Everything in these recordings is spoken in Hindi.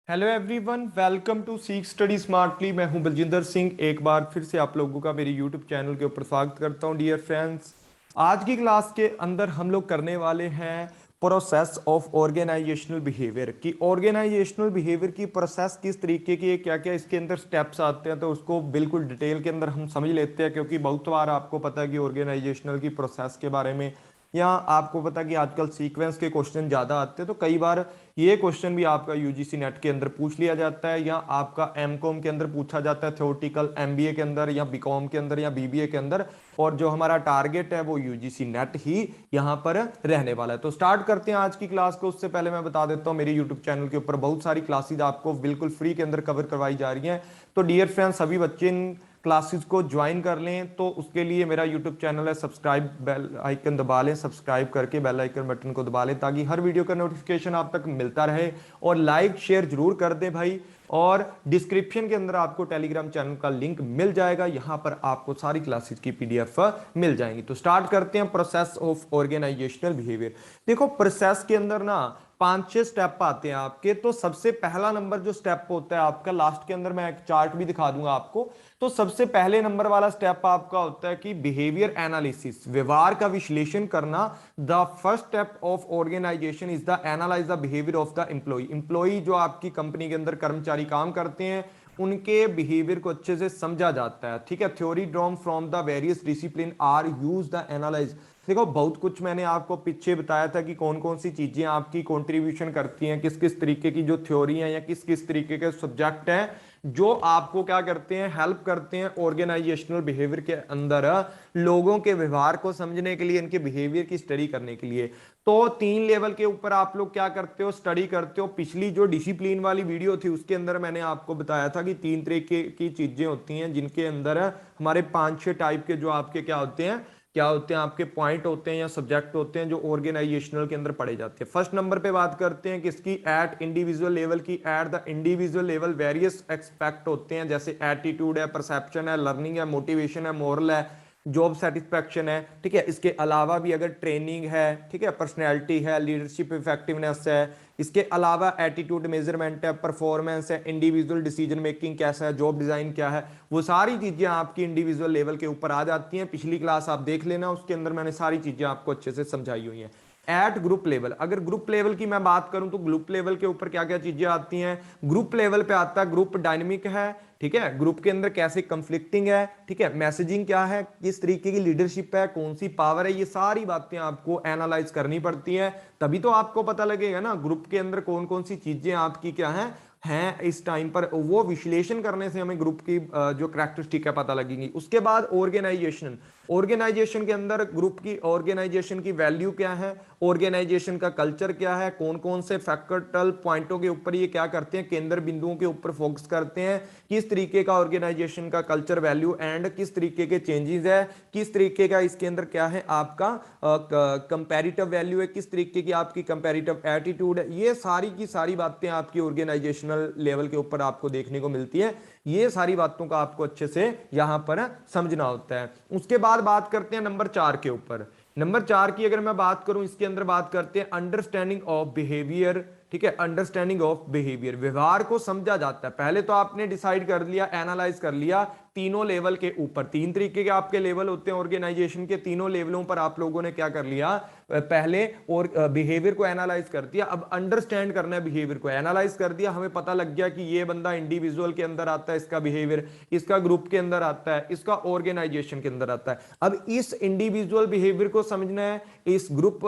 हेलो एवरीवन, वेलकम टू सीख स्टडी स्मार्टली। मैं हूं बलजिंदर सिंह। एक बार फिर से आप लोगों का मेरे यूट्यूब चैनल के ऊपर स्वागत करता हूं डियर फ्रेंड्स। आज की क्लास के अंदर हम लोग करने वाले हैं प्रोसेस ऑफ ऑर्गेनाइजेशनल बिहेवियर की। ऑर्गेनाइजेशनल बिहेवियर की प्रोसेस किस तरीके की है, क्या क्या इसके अंदर स्टेप्स आते हैं, तो उसको बिल्कुल डिटेल के अंदर हम समझ लेते हैं। क्योंकि बहुत बार आपको पता है कि ऑर्गेनाइजेशनल की प्रोसेस के बारे में, या आपको पता है कि आजकल सीक्वेंस के क्वेश्चन ज़्यादा आते हैं, तो कई बार ये क्वेश्चन भी आपका यूजीसी नेट के अंदर पूछ लिया जाता है, या आपका एमकॉम के अंदर पूछा जाता है, थ्योरेटिकल एमबीए के अंदर या बीकॉम के अंदर या बीबीए के अंदर। और जो हमारा टारगेट है वो यूजीसी नेट ही यहाँ पर रहने वाला है। तो स्टार्ट करते हैं आज की क्लास को। उससे पहले मैं बता देता हूँ, मेरे यूट्यूब चैनल के ऊपर बहुत सारी क्लासेज आपको बिल्कुल फ्री के अंदर कवर करवाई जा रही हैं। तो डियर फ्रेंड्स, सभी बच्चे इन क्लासेस को ज्वाइन कर लें। तो उसके लिए मेरा यूट्यूब चैनल है, सब्सक्राइब बेल आइकन दबा लें, सब्सक्राइब करके बेल आइकन बटन को दबा लें, ताकि हर वीडियो का नोटिफिकेशन आप तक मिलता रहे। और लाइक शेयर जरूर कर दें भाई। और डिस्क्रिप्शन के अंदर आपको टेलीग्राम चैनल का लिंक मिल जाएगा, यहां पर आपको सारी क्लासेस की पीडीएफ मिल जाएंगी। तो स्टार्ट करते हैं प्रोसेस ऑफ ऑर्गेनाइजेशनल बिहेवियर। देखो, प्रोसेस के अंदर ना 5-6 स्टेप आते हैं आपके। तो सबसे पहला नंबर जो स्टेप होता है आपका, लास्ट के अंदर मैं एक चार्ट भी दिखा दूंगा आपको। तो सबसे पहले नंबर वाला स्टेप आपका होता है कि बिहेवियर एनालिसिस, व्यवहार का विश्लेषण करना। The first step of organisation is the analyse the behaviour of the employee. Employee जो आपकी कंपनी के अंदर कर्मचारी काम करते हैं, उनके बिहेवियर को अच्छे से समझा जाता है। ठीक है, theory drawn from the various discipline are use the analyse. देखो, बहुत कुछ मैंने आपको पीछे बताया था कि कौन कौन सी चीजें आपकी कंट्रीब्यूशन करती हैं, किस किस तरीके की जो थ्योरी है या किस किस तरीके के सब्जेक्ट हैं जो आपको क्या करते हैं, हेल्प करते हैं ऑर्गेनाइजेशनल बिहेवियर के अंदर लोगों के व्यवहार को समझने के लिए, इनके बिहेवियर की स्टडी करने के लिए। तो 3 लेवल के ऊपर आप लोग क्या करते हो, स्टडी करते हो। पिछली जो डिसिप्लिन वाली वीडियो थी उसके अंदर मैंने आपको बताया था कि 3 तरीके की चीजें होती हैं, जिनके अंदर हमारे 5-6 टाइप के जो आपके क्या होते हैं आपके पॉइंट होते हैं या सब्जेक्ट होते हैं जो ऑर्गेनाइजेशनल के अंदर पढ़े जाते हैं। फर्स्ट नंबर पे बात करते हैं किसकी, एट इंडिविजुअल लेवल की। At the individual level various expect होते हैं, जैसे एटीट्यूड है, परसेप्शन है, लर्निंग है, मोटिवेशन है, मोरल है, जॉब सेटिस्फैक्शन है। ठीक है, इसके अलावा भी अगर ट्रेनिंग है, ठीक है, पर्सनैलिटी है, लीडरशिप इफेक्टिवनेस है, इसके अलावा एटीट्यूड मेजरमेंट है, परफॉर्मेंस है, इंडिविजुअल डिसीजन मेकिंग कैसा है, जॉब डिजाइन क्या है, वो सारी चीजें आपकी इंडिविजुअल लेवल के ऊपर आ जाती हैं। पिछली क्लास आप देख लेना, उसके अंदर मैंने सारी चीजें आपको अच्छे से समझाई हुई हैं। एट ग्रुप लेवल, अगर ग्रुप लेवल की मैं बात करूं तो ग्रुप लेवल के ऊपर क्या क्या चीजें आती हैं। ग्रुप लेवल पे आता है ग्रुप डायनेमिक है, ठीक है, ग्रुप के अंदर कैसे कंफ्लिक्टिंग है, ठीक है, मैसेजिंग क्या है, किस तरीके की लीडरशिप है, कौन सी पावर है, ये सारी बातें आपको एनालाइज करनी पड़ती हैं। तभी तो आपको पता लगेगा ना ग्रुप के अंदर कौन कौन सी चीजें आपकी क्या हैं इस टाइम पर। वो विश्लेषण करने से हमें ग्रुप की जो करैक्टरिस्टिक है पता लगेगी। उसके बाद ऑर्गेनाइजेशन, ऑर्गेनाइजेशन के अंदर ग्रुप की ऑर्गेनाइजेशन की वैल्यू क्या है, ऑर्गेनाइजेशन का कल्चर क्या है, कौन कौन से फैक्टरल पॉइंटों के ऊपर ये क्या करते हैं, केंद्र बिंदुओं के ऊपर फोकस करते हैं, किस तरीके का ऑर्गेनाइजेशन का कल्चर वैल्यू एंड किस तरीके के चेंजेस है, किस तरीके का इसके अंदर क्या है आपका कंपैरेटिव वैल्यू है, किस तरीके की आपकी कंपैरेटिव एटीट्यूड है। ये सारी की सारी बातें आपकी ऑर्गेनाइजेशनल लेवल के ऊपर आपको देखने को मिलती है। ये सारी बातों का आपको अच्छे से यहां पर समझना होता है। उसके बाद बात करते हैं नंबर 4 के ऊपर। नंबर 4 की अगर मैं बात करूं, इसके अंदर बात करते हैं अंडरस्टैंडिंग ऑफ बिहेवियर। ठीक है, अंडरस्टैंडिंग ऑफ बिहेवियर, व्यवहार को समझा जाता है। पहले तो आपने डिसाइड कर लिया, एनालाइज कर लिया तीनों लेवल के ऊपर। 3 तरीके के आपके लेवल होते हैं ऑर्गेनाइजेशन के, तीनों लेवलों पर आप लोगों ने क्या कर लिया, पहले और बिहेवियर को एनालाइज कर दिया। अब अंडरस्टैंड करना है बिहेवियर को। एनालाइज कर दिया, हमें पता लग गया कि ये बंदा इंडिविजुअल के अंदर आता है, इसका बिहेवियर, इसका ग्रुप के अंदर आता है, इसका ऑर्गेनाइजेशन के अंदर आता है। अब इस इंडिविजुअल बिहेवियर को समझना है, इस ग्रुप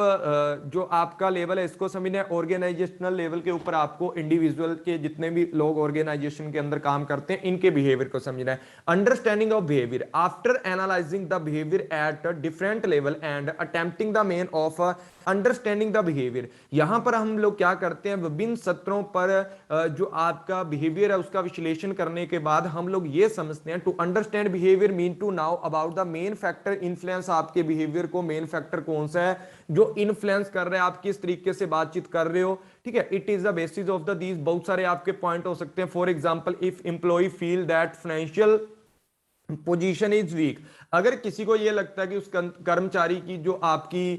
जो आपका लेवल है इसको समझना है, ऑर्गेनाइजेशनल लेवल के ऊपर आपको इंडिविजुअल के जितने भी लोग ऑर्गेनाइजेशन के अंदर काम करते हैं इनके बिहेवियर को समझना है। Understanding of behaviour, after analysing the behaviour at different level and attempting the main of understanding the behaviour. यहां पर हम लोग क्या करते हैं, विभिन्न सत्रों पर जो आपका बिहेवियर है उसका विश्लेषण करने के बाद हम लोग ये समझते हैं, to understand behaviour mean to now about the main factor influence. आपके बिहेवियर को मेन फैक्टर कौन सा है जो इन्फ्लुएंस कर रहा है, आप किस तरीके से बातचीत कर रहे हो। ठीक है, it is the basis of the these, बहुत सारे आपके पॉइंट हो सकते हैं। For example, if employee feel that financial position is weak. अगर किसी को ये लगता है कि उस कर्मचारी की जो आपकी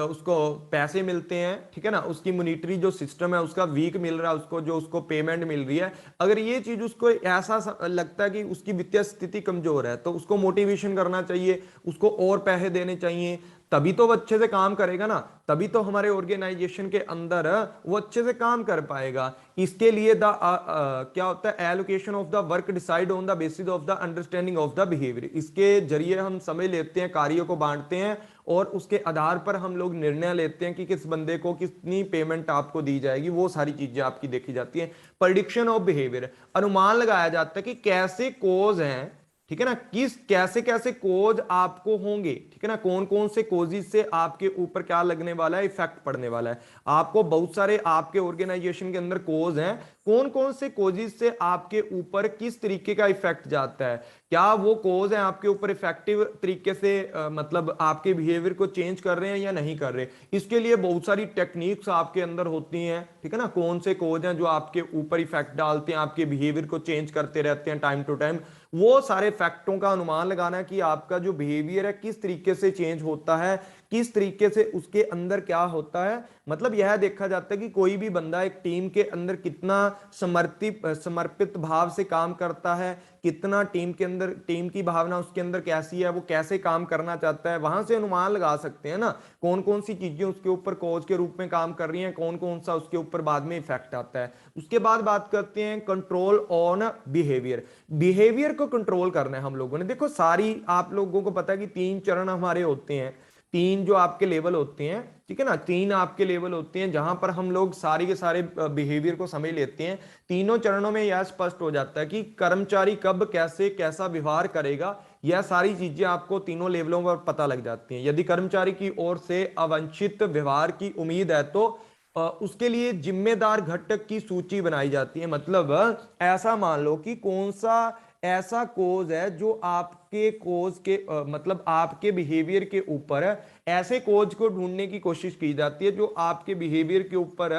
उसको पैसे मिलते हैं, ठीक है ना, उसकी मॉनिटरी जो सिस्टम है उसका वीक मिल रहा है, उसको जो उसको पेमेंट मिल रही है, अगर ये चीज उसको ऐसा लगता है कि उसकी वित्तीय स्थिति कमजोर है, तो उसको मोटिवेशन करना चाहिए, उसको और पैसे देने चाहिए, तभी तो वो अच्छे से काम करेगा ना, तभी तो हमारे ऑर्गेनाइजेशन के अंदर वो अच्छे से काम कर पाएगा। इसके लिए क्या होता है, allocation of the work decide on the basis of the understanding of the behaviour. इसके जरिए हम समझ लेते हैं, कार्यों को बांटते हैं और उसके आधार पर हम लोग निर्णय लेते हैं कि किस बंदे को कितनी पेमेंट आपको दी जाएगी, वो सारी चीजें आपकी देखी जाती हैं। प्रेडिक्शन ऑफ बिहेवियर, अनुमान लगाया जाता है कि कैसे कोज हैं, ठीक है ना, किस कैसे कैसे कोज आपको होंगे, ठीक है ना, कौन कौन से कोजिस से आपके ऊपर क्या लगने वाला है, इफेक्ट पड़ने वाला है। आपको बहुत सारे आपके ऑर्गेनाइजेशन के अंदर कोज हैं, कौन कौन से कोजिस से आपके ऊपर किस तरीके का इफेक्ट जाता है, क्या वो कोज है आपके ऊपर इफेक्टिव तरीके से मतलब आपके बिहेवियर को चेंज कर रहे हैं या नहीं कर रहे। इसके लिए बहुत सारी टेक्निक्स आपके अंदर होती हैं, ठीक है ना, कौन से कोज हैं जो आपके ऊपर इफेक्ट डालते हैं, आपके बिहेवियर को चेंज करते रहते हैं टाइम टू टाइम। वो सारे फैक्टों का अनुमान लगाना है कि आपका जो बिहेवियर है किस तरीके से चेंज होता है, किस तरीके से उसके अंदर क्या होता है। मतलब यह देखा जाता है कि कोई भी बंदा एक टीम के अंदर कितना समर्पित भाव से काम करता है, कितना टीम के अंदर, टीम की भावना उसके अंदर कैसी है, वो कैसे काम करना चाहता है, वहां से अनुमान लगा सकते हैं ना कौन कौन सी चीजें उसके ऊपर कोच के रूप में काम कर रही हैं, कौन कौन सा उसके ऊपर बाद में इफेक्ट आता है। उसके बाद बात करते हैं कंट्रोल ऑन बिहेवियर। बिहेवियर को कंट्रोल करना है हम लोगों ने। देखो सारी आप लोगों को पता है कि 3 चरण हमारे होते हैं, 3 जो आपके लेवल होते हैं, ठीक है ना, 3 आपके लेवल होते हैं जहां पर हम लोग सारे के सारे बिहेवियर को समझ लेते हैं। तीनों चरणों में यह स्पष्ट हो जाता है कि कर्मचारी कब कैसे कैसा व्यवहार करेगा, यह सारी चीजें आपको तीनों लेवलों पर पता लग जाती हैं। यदि कर्मचारी की ओर से अवांछित व्यवहार की उम्मीद है तो उसके लिए जिम्मेदार घटक की सूची बनाई जाती है। मतलब ऐसा मान लो कि कौन सा ऐसा कोज है जो आपके कोज के मतलब आपके बिहेवियर के ऊपर ऐसे कोज को ढूंढने की कोशिश की जाती है जो आपके बिहेवियर के ऊपर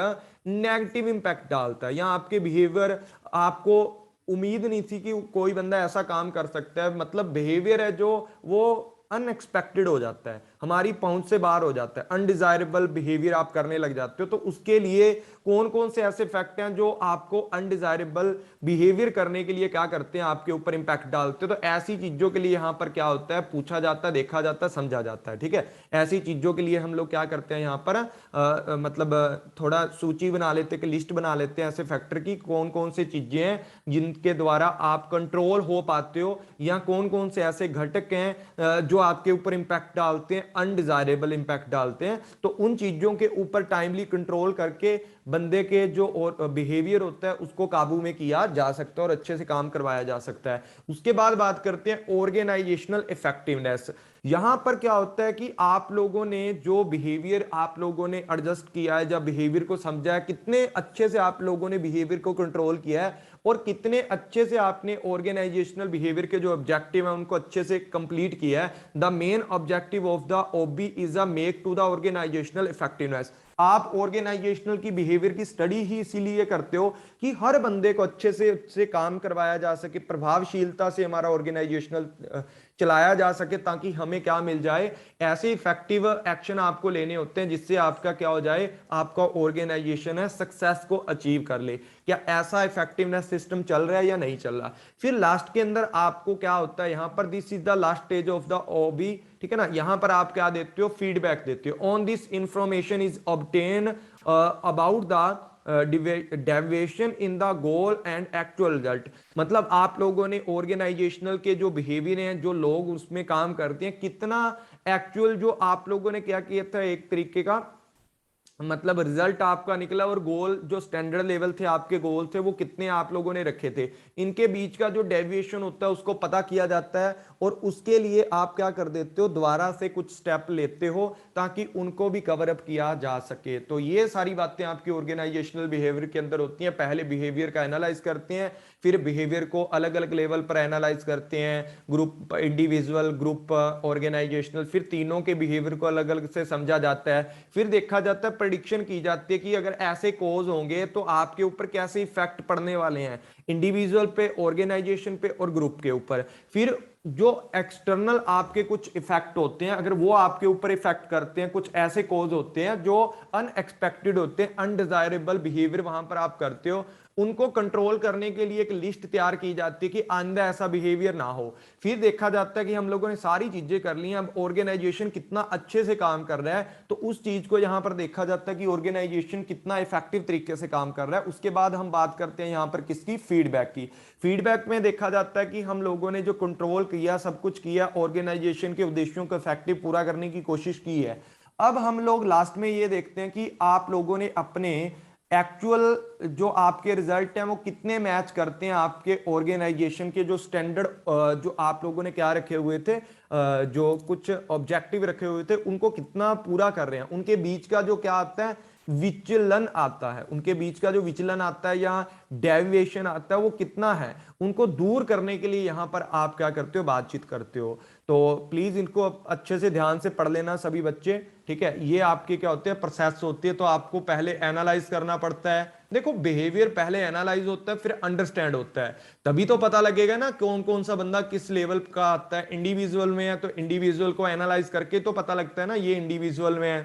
नेगेटिव इंपैक्ट डालता है, या आपके बिहेवियर, आपको उम्मीद नहीं थी कि कोई बंदा ऐसा काम कर सकता है, मतलब बिहेवियर है जो वो अनएक्सपेक्टेड हो जाता है, हमारी पहुंच से बाहर हो जाता है, अनडिजायरेबल बिहेवियर आप करने लग जाते हो। तो उसके लिए कौन कौन से ऐसे फैक्ट हैं जो आपको अनडिजायरेबल बिहेवियर करने के लिए क्या करते हैं, आपके ऊपर इंपैक्ट डालते हैं। तो ऐसी चीजों के लिए यहां पर क्या होता है, पूछा जाता है, देखा जाता है, समझा जाता है, ठीक है। ऐसी चीजों के लिए हम लोग क्या करते हैं यहां पर मतलब थोड़ा सूची बना लेते हैं कि लिस्ट बना लेते हैं ऐसे फैक्टर की, कौन कौन से चीजें हैं जिनके द्वारा आप कंट्रोल हो पाते हो, या कौन कौन से ऐसे घटक हैं जो आपके ऊपर इंपैक्ट डालते हैं, अनडिजायरेबल इंपैक्ट डालते हैं। तो उन चीजों के ऊपर टाइमली कंट्रोल करके बंदे के जो और बिहेवियर होता है उसको काबू में किया जा सकता है और अच्छे से काम करवाया जा सकता है। उसके बाद बात करते हैं ऑर्गेनाइजेशनल इफेक्टिवनेस। यहां पर क्या होता है कि आप लोगों ने जो बिहेवियर आप लोगों ने एडजस्ट किया है, जब बिहेवियर को समझा है, कितने अच्छे से आप लोगों ने बिहेवियर को कंट्रोल किया है और कितने अच्छे से आपने ऑर्गेनाइजेशनल बिहेवियर के जो ऑब्जेक्टिव है उनको अच्छे से कंप्लीट किया है। The main objective of the OB is a make to the organisational effectiveness. आप ऑर्गेनाइजेशनल की बिहेवियर की स्टडी ही इसीलिए करते हो कि हर बंदे को अच्छे से काम करवाया जा सके, प्रभावशीलता से हमारा ऑर्गेनाइजेशनल चलाया जा सके, ताकि हमें क्या मिल जाए, ऐसे इफेक्टिव एक्शन आपको लेने होते हैं जिससे आपका क्या हो जाए, आपका ऑर्गेनाइजेशन है सक्सेस को अचीव कर ले। क्या ऐसा इफेक्टिवनेस सिस्टम चल रहा है या नहीं चल रहा। फिर लास्ट के अंदर आपको क्या होता है यहां पर, this is the last stage of the OB, ठीक है ना, यहां पर आप क्या देते हो, फीडबैक देते हो। On this information is obtain about the deviation in the goal and actual result. मतलब आप लोगों ने ऑर्गेनाइजेशनल के जो बिहेवियर हैं, जो लोग उसमें काम करते हैं, कितना एक्चुअल जो आप लोगों ने क्या किया था, एक तरीके का मतलब रिजल्ट आपका निकला, और गोल जो स्टैंडर्ड लेवल थे आपके गोल थे वो कितने आप लोगों ने रखे थे, इनके बीच का जो डेविएशन होता है उसको पता किया जाता है। और उसके लिए आप क्या कर देते हो, दोबारा से कुछ स्टेप लेते हो ताकि उनको भी कवर अप किया जा सके। तो ये सारी बातें आपकी ऑर्गेनाइजेशनल बिहेवियर के अंदर होती हैं। पहले बिहेवियर का एनालाइज करते हैं, फिर बिहेवियर को अलग अलग लेवल पर एनालाइज करते हैं, ग्रुप, इंडिविजुअल, ग्रुप, ऑर्गेनाइजेशनल, फिर तीनों के बिहेवियर को अलग अलग से समझा जाता है। फिर देखा जाता है प्रेडिक्शन की जाती है कि अगर ऐसे कोज होंगे तो आपके ऊपर कैसे इफेक्ट पड़ने वाले हैं, इंडिविजुअल पे, ऑर्गेनाइजेशन पे और ग्रुप के ऊपर। फिर जो एक्सटर्नल आपके कुछ इफेक्ट होते हैं, अगर वो आपके ऊपर इफेक्ट करते हैं, कुछ ऐसे कोज होते हैं जो अनएक्सपेक्टेड होते हैं, अनडिजायरेबल बिहेवियर वहां पर आप करते हो, उनको कंट्रोल करने के लिए एक लिस्ट तैयार की जाती है कि आइंदा ऐसा बिहेवियर ना हो। फिर देखा जाता है कि हम लोगों ने सारी चीजें कर ली हैं, अब ऑर्गेनाइजेशन कितना अच्छे से काम कर रहा है, तो उस चीज को यहां पर देखा जाता है कि ऑर्गेनाइजेशन कितना इफेक्टिव तरीके से काम कर रहा है। उसके बाद हम बात करते हैं यहां पर किसकी, फीडबैक की। फीडबैक में देखा जाता है कि हम लोगों ने जो कंट्रोल किया, सब कुछ किया, ऑर्गेनाइजेशन के उद्देश्यों को इफेक्टिव पूरा करने की कोशिश की है। अब हम लोग लास्ट में ये देखते हैं कि आप लोगों ने अपने एक्चुअल जो आपके रिजल्ट हैं वो कितने मैच करते हैं आपके ऑर्गेनाइजेशन के जो स्टैंडर्ड, जो आप लोगों ने क्या रखे हुए थे, जो कुछ ऑब्जेक्टिव रखे हुए थे, उनको कितना पूरा कर रहे हैं। उनके बीच का जो क्या आता है, विचलन आता है, उनके बीच का जो विचलन आता है या डेविएशन आता है वो कितना है, उनको दूर करने के लिए यहां पर आप क्या करते हो, बातचीत करते हो। तो प्लीज इनको अच्छे से ध्यान से पढ़ लेना सभी बच्चे, ठीक है। ये आपके क्या होते हैं, प्रोसेस होती है। तो आपको पहले एनालाइज करना पड़ता है। देखो बिहेवियर पहले एनालाइज होता है, फिर अंडरस्टैंड होता है, तभी तो पता लगेगा ना कौन कौन सा बंदा किस लेवल का आता है। इंडिविजुअल में है तो इंडिविजुअल को एनालाइज करके तो पता लगता है ना ये इंडिविजुअल में है,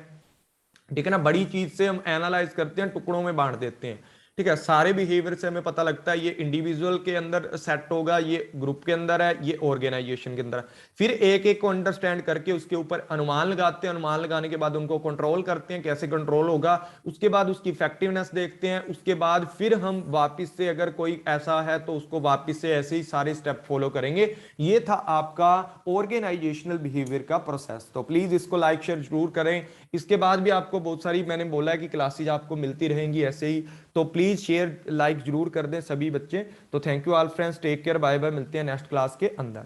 ठीक है ना। बड़ी चीज से हम एनालाइज करते हैं, टुकड़ों में बांट देते हैं, ठीक है। सारे बिहेवियर से हमें पता लगता है ये इंडिविजुअल के अंदर सेट होगा, ये ग्रुप के अंदर है, ये ऑर्गेनाइजेशन के अंदर है। फिर एक एक को अंडरस्टैंड करके उसके ऊपर अनुमान लगाते हैं, अनुमान लगाने के बाद उनको कंट्रोल करते हैं, कैसे कंट्रोल होगा, उसके बाद उसकी इफेक्टिवनेस देखते हैं। उसके बाद फिर हम वापस से अगर कोई ऐसा है तो उसको वापस से ऐसे ही सारे स्टेप फॉलो करेंगे। ये था आपका ऑर्गेनाइजेशनल बिहेवियर का प्रोसेस। तो प्लीज इसको लाइक शेयर जरूर करें। इसके बाद भी आपको बहुत सारी, मैंने बोला है कि क्लासेज आपको मिलती रहेंगी ऐसे ही, तो प्लीज शेयर लाइक जरूर कर दें सभी बच्चे। तो thank you all friends, take care, bye bye, मिलते हैं नेक्स्ट क्लास के अंदर।